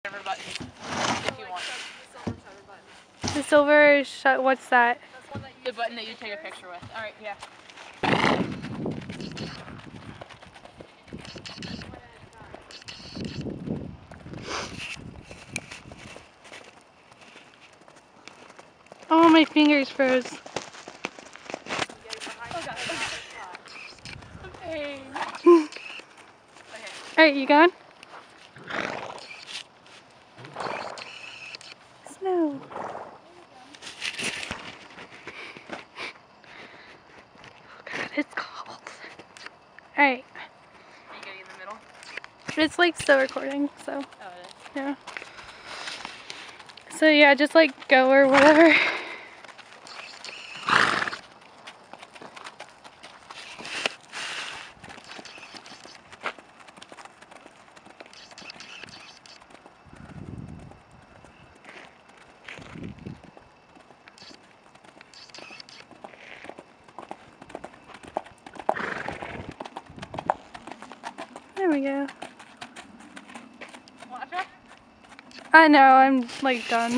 Shutter button, if you want. The silver shut. What's that? The button that you take a picture with. All right, yeah. Oh, my fingers froze. Okay. Alright, you gone? Snow. Oh god, it's cold. Alright. Are you getting in the middle? It's like still recording, so Oh, it is. yeah. So yeah, just like go or whatever. There we go. Want a check? I know, I'm like done.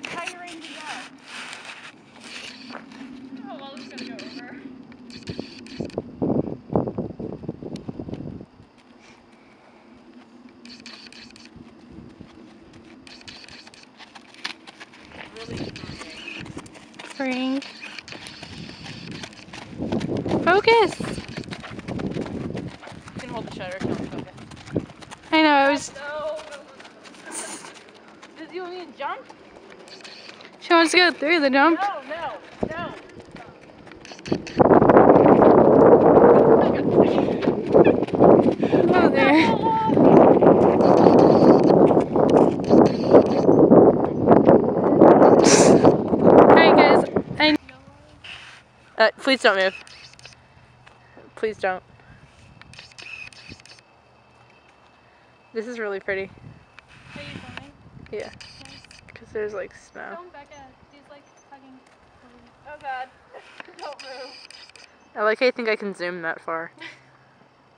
How you ready to go? Oh, well, it's gonna go over. Really Freeing. Focus! You can hold the shutter if you want to focus. I know, I was. No. Does you want me to jump? She wants to go through the jump. No. Oh, there. Alright, guys. Please don't move. Please don't. This is really pretty. Are you filming? Yeah. Because there's like snow. Film Becca. She's like hugging. Oh god. Don't move. I like how you think I can zoom that far.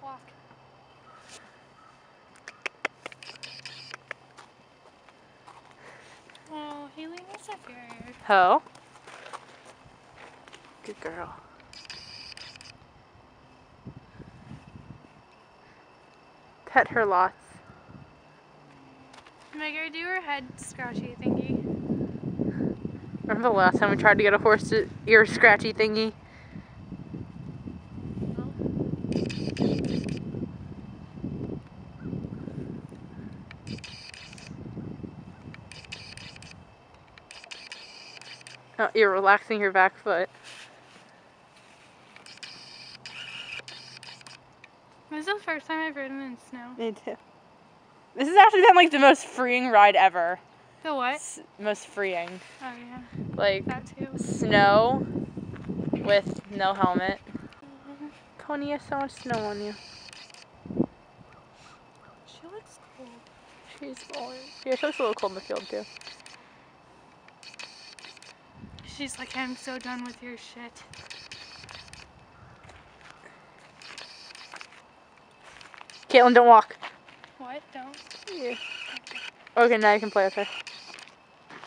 Walk. Oh, Haley was up here. Ho. Good girl. Pet her lots. Make her do her head scratchy thingy. Remember the last time we tried to get a horse to ear scratchy thingy? Oh, you're relaxing your back foot. This is the first time I've ridden in snow. Me too. This has actually been like the most freeing ride ever. The what? Most freeing. Oh yeah. Like That too. snow with no helmet. Pony has so much snow on you. She looks cool. She's old. Yeah, she looks a little cold in the field too. She's like, I'm so done with your shit. Caitlin, don't walk. What? Don't? Yeah. Okay, now you can play with her.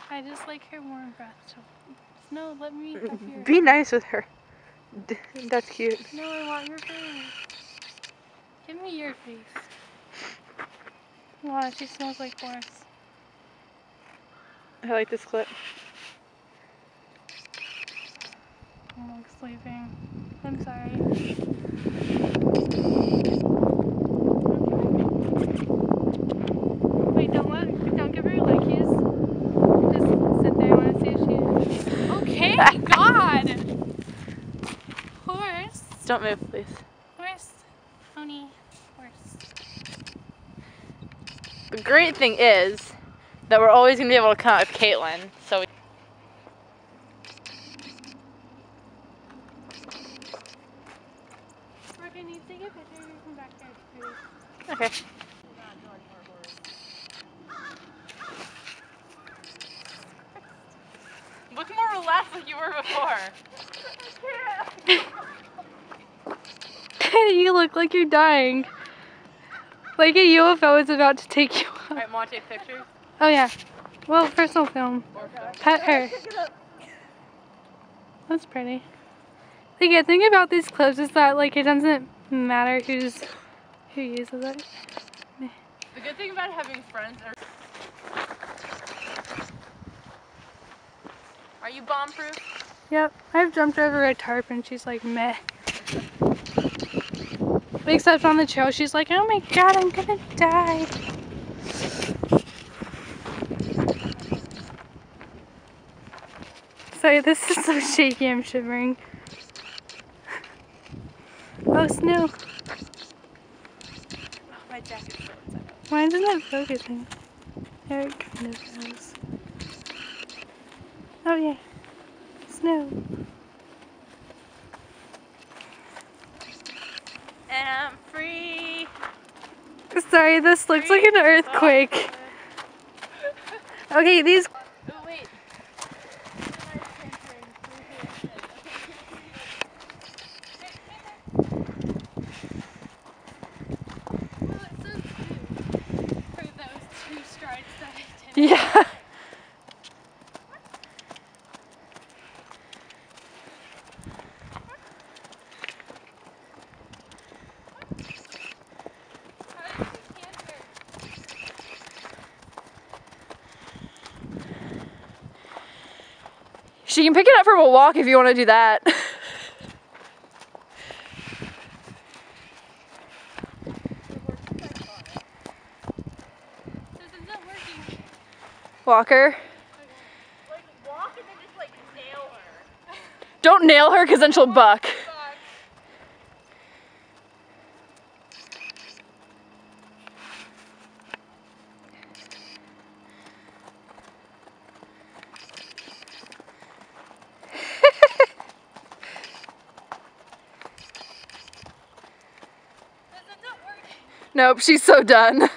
I just like her warm breath. So, no, let me up here. Be nice with her. That's cute. No, I want your face. Give me your face. Wow, she smells like horse. I like this clip. I'm like sleeping. I'm sorry. Wait, don't give her lickies. Just sit there. I want to see if she. Okay, God. Horse. Don't move, please. Horse. Pony. Horse. The great thing is that we're always going to be able to come out with Caitlin. So Okay, need to take a picture. You come back there, please. okay. Look more relaxed like you were before. You look like you're dying. Like a UFO is about to take you off. Alright, want to take pictures? Oh yeah. Well, first I'll film. Pet her. That's pretty. The good thing about these clips is that like it doesn't matter who uses it. The good thing about having friends are you bomb proof? Yep. I've jumped over a tarp and she's like meh. Except on the trail she's like, oh my god, I'm gonna die. Sorry, this is so shaky, I'm shivering. Oh, snow. Oh, my jacket's so inside out. Why isn't it focusing? There it kind of is. Oh yeah. Snow. And I'm free. Sorry, this looks like an earthquake. Okay, these... Oh, wait. Yeah. She can pick it up from a walk if you want to do that. Walker. Like, walk and then just, like, nail her. Don't nail her because then she'll buck. Nope, she's so done.